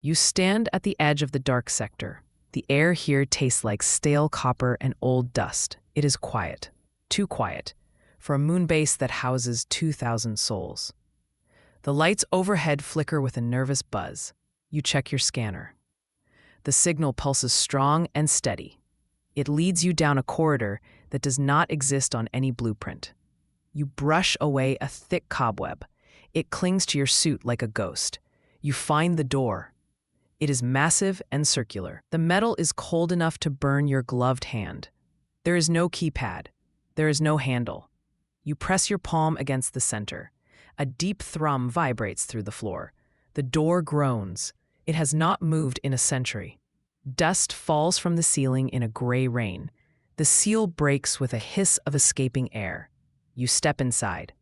You stand at the edge of the dark sector. The air here tastes like stale copper and old dust. It is quiet, too quiet, for a moon base that houses 2,000 souls. The lights overhead flicker with a nervous buzz. You check your scanner. The signal pulses strong and steady. It leads you down a corridor that does not exist on any blueprint. You brush away a thick cobweb. It clings to your suit like a ghost. You find the door. It is massive and circular. The metal is cold enough to burn your gloved hand. There is no keypad. There is no handle. You press your palm against the center. A deep thrum vibrates through the floor. The door groans. It has not moved in a century. Dust falls from the ceiling in a gray rain. The seal breaks with a hiss of escaping air. You step inside.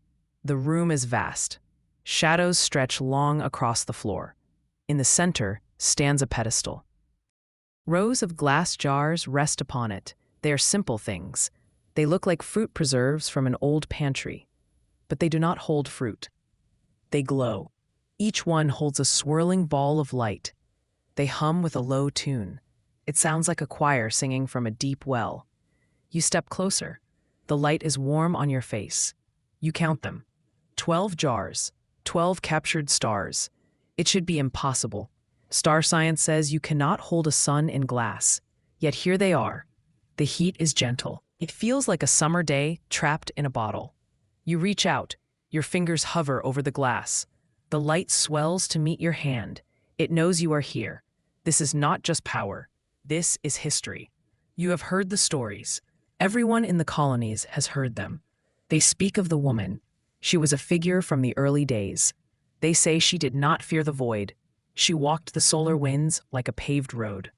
The room is vast. Shadows stretch long across the floor. In the center stands a pedestal. Rows of glass jars rest upon it. They are simple things. They look like fruit preserves from an old pantry. But they do not hold fruit. They glow. Each one holds a swirling ball of light. They hum with a low tune. It sounds like a choir singing from a deep well. You step closer. The light is warm on your face. You count them. 12 jars. 12 captured stars. It should be impossible. Star science says you cannot hold a sun in glass. Yet here they are. The heat is gentle. It feels like a summer day trapped in a bottle. You reach out. Your fingers hover over the glass. The light swells to meet your hand. It knows you are here. This is not just power. This is history. You have heard the stories. Everyone in the colonies has heard them. They speak of the woman. She was a figure from the early days. They say she did not fear the void. She walked the solar winds like a paved road.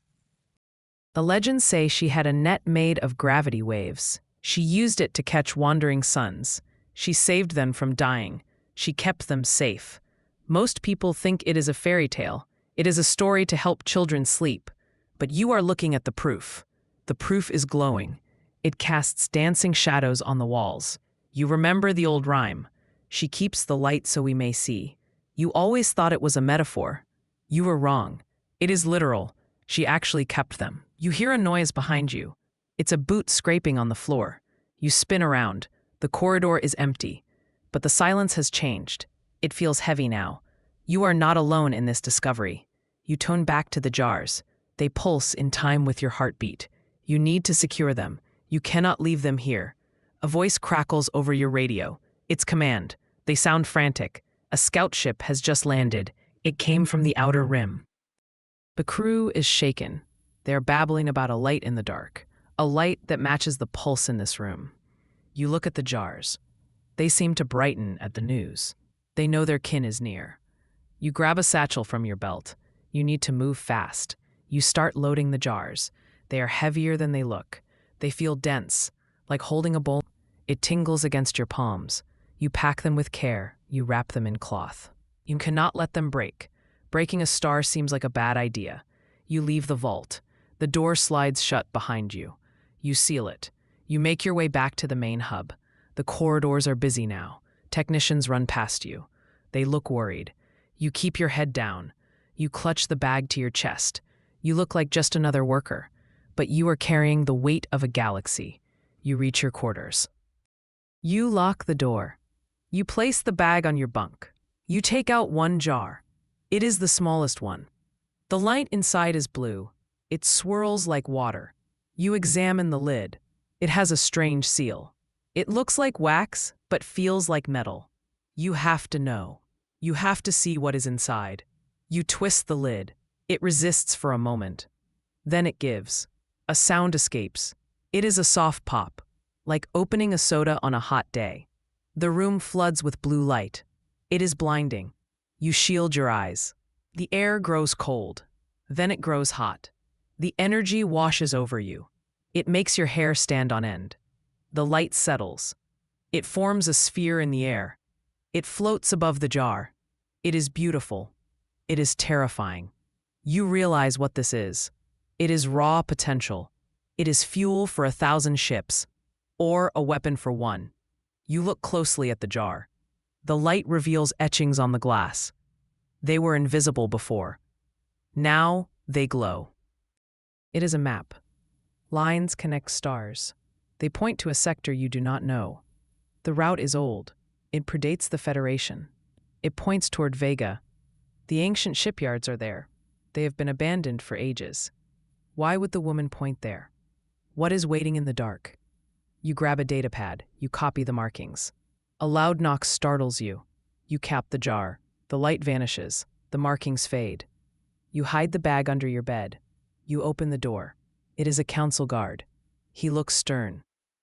The legends say she had a net made of gravity waves. She used it to catch wandering suns. She saved them from dying. She kept them safe. Most people think it is a fairy tale. It is a story to help children sleep. But you are looking at the proof. The proof is glowing. It casts dancing shadows on the walls. You remember the old rhyme. She keeps the light so we may see. You always thought it was a metaphor. You were wrong. It is literal. She actually kept them. You hear a noise behind you. It's a boot scraping on the floor. You spin around. The corridor is empty. But the silence has changed. It feels heavy now. You are not alone in this discovery. You tone back to the jars. They pulse in time with your heartbeat. You need to secure them. You cannot leave them here. A voice crackles over your radio. It's command. They sound frantic. A scout ship has just landed. It came from the outer rim. The crew is shaken. They are babbling about a light in the dark, a light that matches the pulse in this room. You look at the jars. They seem to brighten at the news. They know their kin is near. You grab a satchel from your belt. You need to move fast. You start loading the jars. They are heavier than they look. They feel dense, like holding a bowl. It tingles against your palms. You pack them with care. You wrap them in cloth. You cannot let them break. Breaking a star seems like a bad idea. You leave the vault. The door slides shut behind you. You seal it. You make your way back to the main hub. The corridors are busy now. Technicians run past you. They look worried. You keep your head down. You clutch the bag to your chest. You look like just another worker. But you are carrying the weight of a galaxy. You reach your quarters. You lock the door. You place the bag on your bunk. You take out one jar. It is the smallest one. The light inside is blue. It swirls like water. You examine the lid. It has a strange seal. It looks like wax, but feels like metal. You have to know. You have to see what is inside. You twist the lid. It resists for a moment. Then it gives. A sound escapes. It is a soft pop, like opening a soda on a hot day. The room floods with blue light. It is blinding. You shield your eyes. The air grows cold. Then it grows hot. The energy washes over you. It makes your hair stand on end. The light settles. It forms a sphere in the air. It floats above the jar. It is beautiful. It is terrifying. You realize what this is. It is raw potential. It is fuel for 1,000 ships, or a weapon for one. You look closely at the jar. The light reveals etchings on the glass. They were invisible before. Now they glow. It is a map. Lines connect stars. They point to a sector you do not know. The route is old. It predates the Federation. It points toward Vega. The ancient shipyards are there. They have been abandoned for ages. Why would the woman point there? What is waiting in the dark? You grab a datapad. You copy the markings. A loud knock startles you. You cap the jar. The light vanishes. The markings fade. You hide the bag under your bed. You open the door. It is a council guard. He looks stern.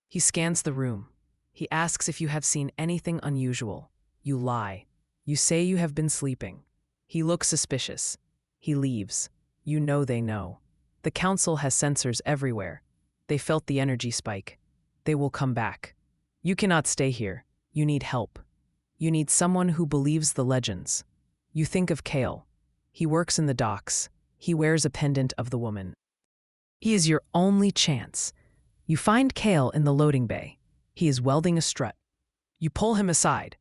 He scans the room. He asks if you have seen anything unusual. You lie. You say you have been sleeping. He looks suspicious. He leaves. You know they know. The council has sensors everywhere. They felt the energy spike. They will come back. You cannot stay here. You need help. You need someone who believes the legends. You think of Kale. He works in the docks. He wears a pendant of the woman. He is your only chance. You find Kale in the loading bay. He is welding a strut. You pull him aside.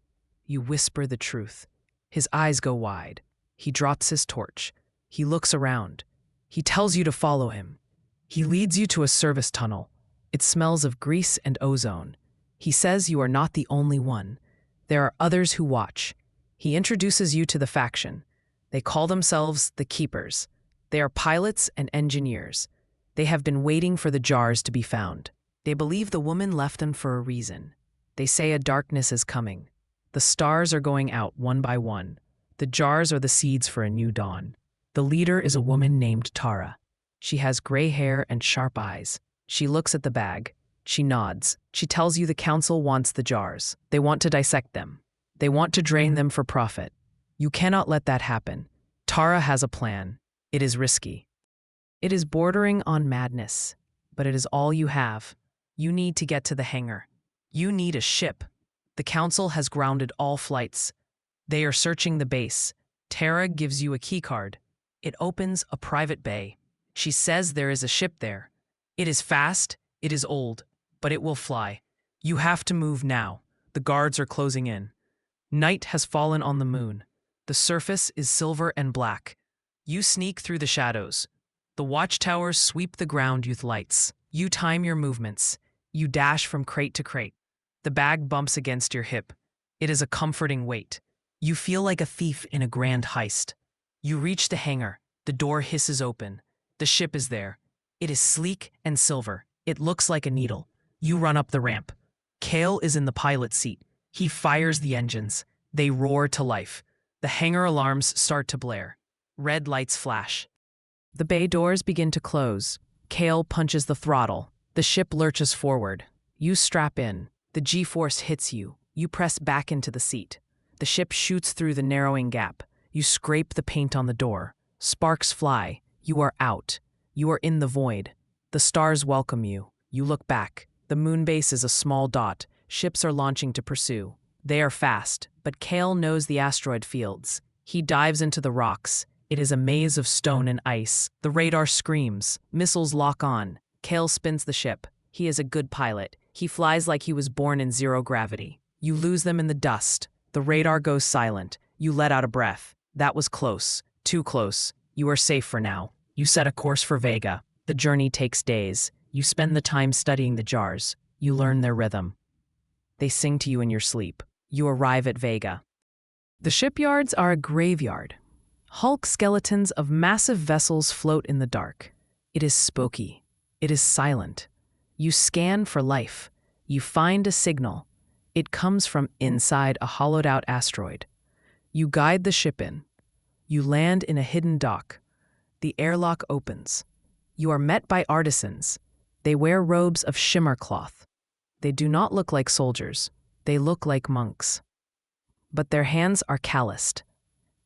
You whisper the truth. His eyes go wide. He drops his torch. He looks around. He tells you to follow him. He leads you to a service tunnel. It smells of grease and ozone. He says you are not the only one. There are others who watch. He introduces you to the faction. They call themselves the Keepers. They are pilots and engineers. They have been waiting for the jars to be found. They believe the woman left them for a reason. They say a darkness is coming. The stars are going out one by one. The jars are the seeds for a new dawn. The leader is a woman named Tara. She has gray hair and sharp eyes. She looks at the bag. She nods. She tells you the council wants the jars. They want to dissect them. They want to drain them for profit. You cannot let that happen. Tara has a plan. It is risky. It is bordering on madness, but it is all you have. You need to get to the hangar. You need a ship. The council has grounded all flights. They are searching the base. Tara gives you a keycard. It opens a private bay. She says there is a ship there. It is fast, it is old, but it will fly. You have to move now. The guards are closing in. Night has fallen on the moon. The surface is silver and black. You sneak through the shadows. The watchtowers sweep the ground with lights. You time your movements. You dash from crate to crate. The bag bumps against your hip. It is a comforting weight. You feel like a thief in a grand heist. You reach the hangar. The door hisses open. The ship is there. It is sleek and silver. It looks like a needle. You run up the ramp. Kale is in the pilot seat. He fires the engines. They roar to life. The hangar alarms start to blare. Red lights flash. The bay doors begin to close. Kale punches the throttle. The ship lurches forward. You strap in. The G-force hits you. You press back into the seat. The ship shoots through the narrowing gap. You scrape the paint on the door. Sparks fly. You are out. You are in the void. The stars welcome you. You look back. The moon base is a small dot. Ships are launching to pursue. They are fast, but Kale knows the asteroid fields. He dives into the rocks. It is a maze of stone and ice. The radar screams. Missiles lock on. Kale spins the ship. He is a good pilot. He flies like he was born in zero gravity. You lose them in the dust. The radar goes silent. You let out a breath. That was close. Too close. You are safe for now. You set a course for Vega. The journey takes days. You spend the time studying the jars. You learn their rhythm. They sing to you in your sleep. You arrive at Vega. The shipyards are a graveyard. Hulk skeletons of massive vessels float in the dark. It is spooky. It is silent. You scan for life. You find a signal. It comes from inside a hollowed-out asteroid. You guide the ship in. You land in a hidden dock. The airlock opens. You are met by artisans. They wear robes of shimmer cloth. They do not look like soldiers. They look like monks. But their hands are calloused.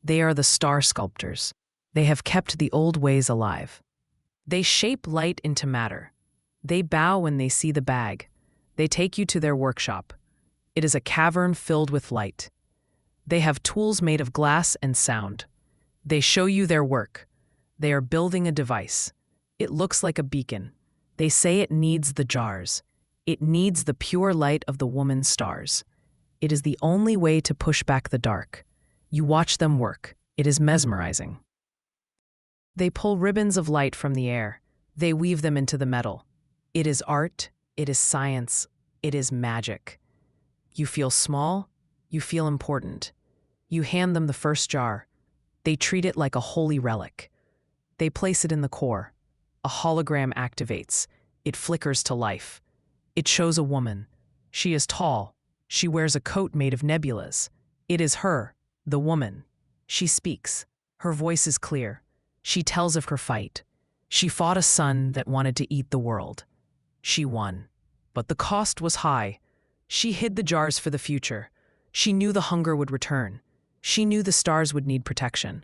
They are the star sculptors. They have kept the old ways alive. They shape light into matter. They bow when they see the bag. They take you to their workshop. It is a cavern filled with light. They have tools made of glass and sound. They show you their work. They are building a device. It looks like a beacon. They say it needs the jars. It needs the pure light of the woman's stars. It is the only way to push back the dark. You watch them work. It is mesmerizing. They pull ribbons of light from the air. They weave them into the metal. It is art, it is science, it is magic. You feel small, you feel important. You hand them the first jar. They treat it like a holy relic. They place it in the core. A hologram activates. It flickers to life. It shows a woman. She is tall. She wears a coat made of nebulas. It is her, the woman. She speaks. Her voice is clear. She tells of her fight. She fought a sun that wanted to eat the world. She won. But the cost was high. She hid the jars for the future. She knew the hunger would return. She knew the stars would need protection.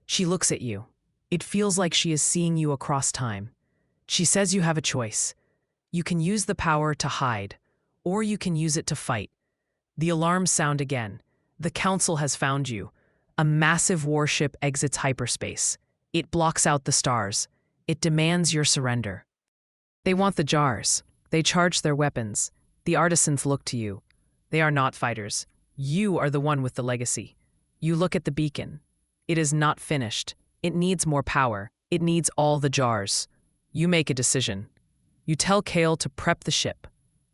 She looks at you. It feels like she is seeing you across time. She says you have a choice. You can use the power to hide, or you can use it to fight. The alarms sound again. The Council has found you. A massive warship exits hyperspace. It blocks out the stars. It demands your surrender. They want the jars. They charge their weapons. The artisans look to you. They are not fighters. You are the one with the legacy. You look at the beacon. It is not finished. It needs more power. It needs all the jars. You make a decision. You tell Kale to prep the ship.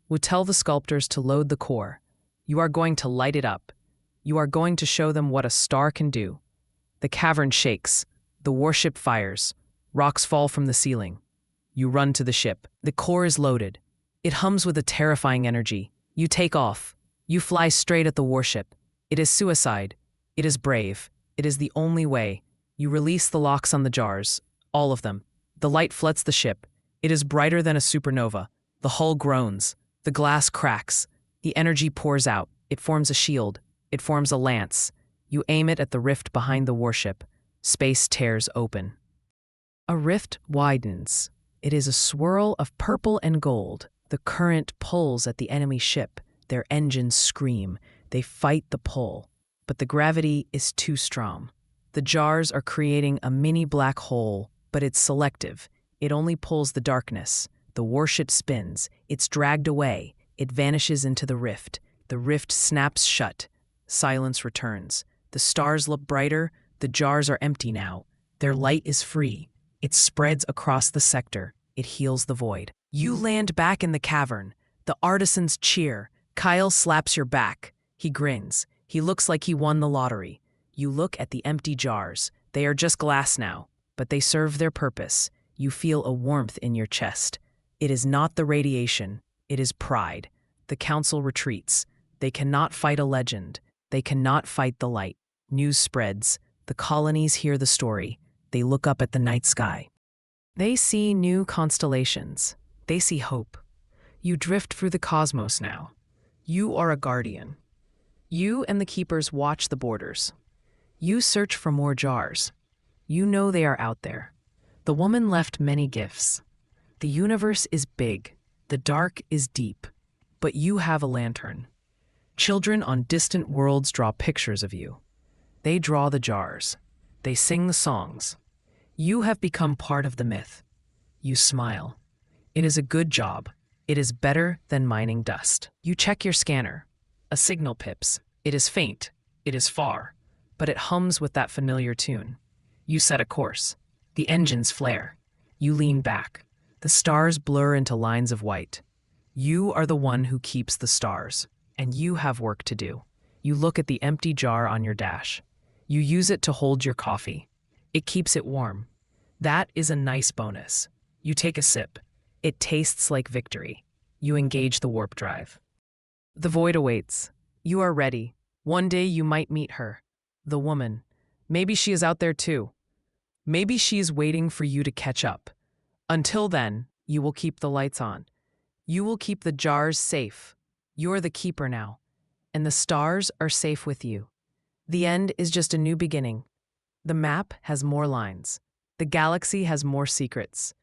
You tell the sculptors to load the core. You are going to light it up. You are going to show them what a star can do. The cavern shakes. The warship fires. Rocks fall from the ceiling. You run to the ship. The core is loaded. It hums with a terrifying energy. You take off. You fly straight at the warship. It is suicide. It is brave. It is the only way. You release the locks on the jars. All of them. The light floods the ship. It is brighter than a supernova. The hull groans. The glass cracks. The energy pours out. It forms a shield. It forms a lance. You aim it at the rift behind the warship. Space tears open. A rift widens. It is a swirl of purple and gold. The current pulls at the enemy ship. Their engines scream. They fight the pull. But the gravity is too strong. The jars are creating a mini black hole, but it's selective. It only pulls the darkness. The warship spins. It's dragged away. It vanishes into the rift. The rift snaps shut. Silence returns. The stars look brighter. The jars are empty now. Their light is free. It spreads across the sector. It heals the void. You land back in the cavern. The artisans cheer. Kyle slaps your back. He grins. He looks like he won the lottery. You look at the empty jars. They are just glass now, but they serve their purpose. You feel a warmth in your chest. It is not the radiation. It is pride. The Council retreats. They cannot fight a legend. They cannot fight the light. News spreads. The colonies hear the story. They look up at the night sky. They see new constellations. They see hope. You drift through the cosmos now. You are a guardian. You and the keepers watch the borders. You search for more jars. You know they are out there. The woman left many gifts. The universe is big. The dark is deep. But you have a lantern. Children on distant worlds draw pictures of you. They draw the jars. They sing the songs. You have become part of the myth. You smile. It is a good job. It is better than mining dust. You check your scanner. A signal pips. It is faint. It is far. But it hums with that familiar tune. You set a course. The engines flare. You lean back. The stars blur into lines of white. You are the one who keeps the stars, and you have work to do. You look at the empty jar on your dash. You use it to hold your coffee. It keeps it warm. That is a nice bonus. You take a sip. It tastes like victory. You engage the warp drive. The void awaits. You are ready. One day you might meet her. The woman. Maybe she is out there too. Maybe she is waiting for you to catch up. Until then, you will keep the lights on. You will keep the jars safe. You're the keeper now. And the stars are safe with you. The end is just a new beginning. The map has more lines. The galaxy has more secrets.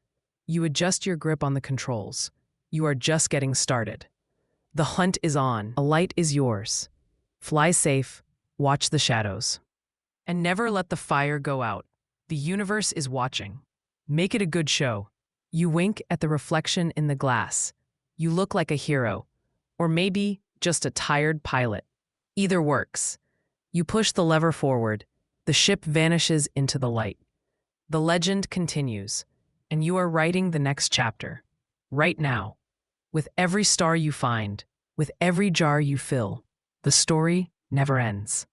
You adjust your grip on the controls. You are just getting started. The hunt is on. A light is yours. Fly safe. Watch the shadows. And never let the fire go out. The universe is watching. Make it a good show. You wink at the reflection in the glass. You look like a hero. Or maybe just a tired pilot. Either works. You push the lever forward. The ship vanishes into the light. The legend continues, and you are writing the next chapter. Right now. With every star you find, with every jar you fill, the story never ends.